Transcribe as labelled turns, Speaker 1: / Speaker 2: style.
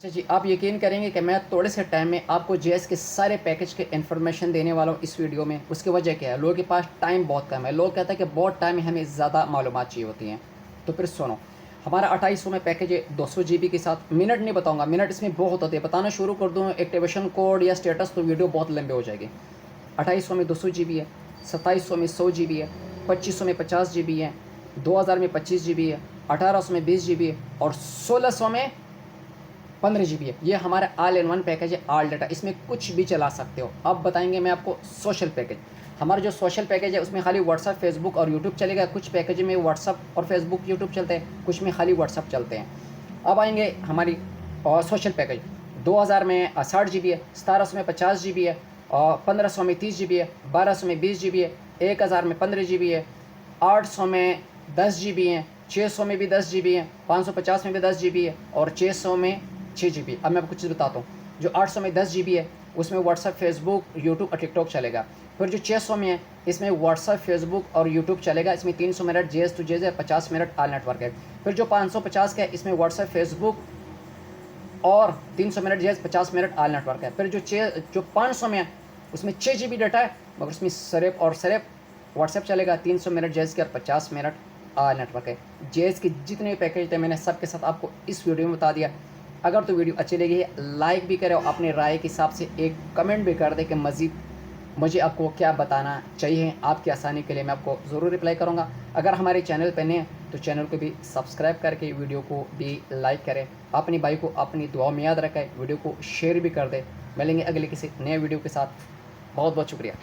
Speaker 1: अच्छा जी, आप यकीन करेंगे कि मैं थोड़े से टाइम में आपको जेएस के सारे पैकेज के इन्फॉर्मेशन देने वाला हूँ इस वीडियो में। उसकी वजह क्या है, लोगों के पास टाइम बहुत कम है। लोग कहते हैं कि बहुत टाइम में हमें ज़्यादा मालूमात चाहिए होती हैं। तो फिर सुनो, हमारा 2800 में पैकेज है 200 जीबी के साथ। मिनट नहीं बताऊंगा, मिनट इसमें बहुत होते हैं। बताना शुरू कर दूँ एक्टिवेशन कोड या स्टेटस तो वीडियो बहुत लंबे हो जाएगी। 2800 में 200 जीबी है, 2700 में 100 जीबी है, 2500 में 50 जीबी है, 2000 में 25 जीबी है, 1800 में 20 जीबी है और 1600 में 15 जीबी है। ये हमारा ऑल इन वन पैकेज है, ऑल डाटा। इसमें कुछ भी चला सकते हो। अब बताएंगे मैं आपको सोशल पैकेज। हमारा जो सोशल पैकेज है उसमें खाली व्हाट्सअप, फेसबुक और यूट्यूब चलेगा। कुछ पैकेज में व्हाट्सअप और फेसबुक, यूट्यूब चलते हैं, कुछ में खाली व्हाट्सअप चलते हैं। अब आएंगे हमारी सोशल पैकेज। 2000 में 60 जीबी है, 1700 में 50 जीबी है, और 1500 में 30 जीबी है, 1200 में 20 जीबी है, 1000 में 15 जीबी है, 800 में 10 जीबी है, 600 में भी 10 जीबी है, 550 में भी 10 जीबी है और 600 में 6 जीबी। अब मैं आपको कुछ चीज़ बताता हूँ। जो 800 में 10 जीबी है उसमें व्हाट्सअप, फेसबुक, यूट्यूब और टिकटॉक चलेगा। फिर जो 600 में है इसमें व्हाट्सअप, फेसबुक और यूट्यूब चलेगा। इसमें 300 मिनट जेएस टू जेएस है, 50 मिनट ऑल नेटवर्क है। फिर जो 550 का है इसमें व्हाट्सअप, फेसबुक और 300 minute JS, 50 minute all network है। फिर जो 500 में है उसमें 6 जीबी डाटा है, मगर उसमें सिर्फ व्हाट्सएप चलेगा। 300 मिनट जेएस के और 50 मिनट ऑल नेटवर्क है। जेएस के जितने भी पैकेज थे मैंने सबके साथ आपको इस वीडियो में बता दिया। अगर तो वीडियो अच्छी लगी है लाइक भी करें और अपनी राय के हिसाब से एक कमेंट भी कर दें कि मज़ीद मुझे आपको क्या बताना चाहिए। आपकी आसानी के लिए मैं आपको ज़रूर रिप्लाई करूँगा। अगर हमारे चैनल पर नए हैं तो चैनल को भी सब्सक्राइब करके वीडियो को भी लाइक करें। अपनी भाई को अपनी दुआ में याद रखें, वीडियो को शेयर भी कर दें। मिलेंगे अगले किसी नए वीडियो के साथ। बहुत बहुत शुक्रिया।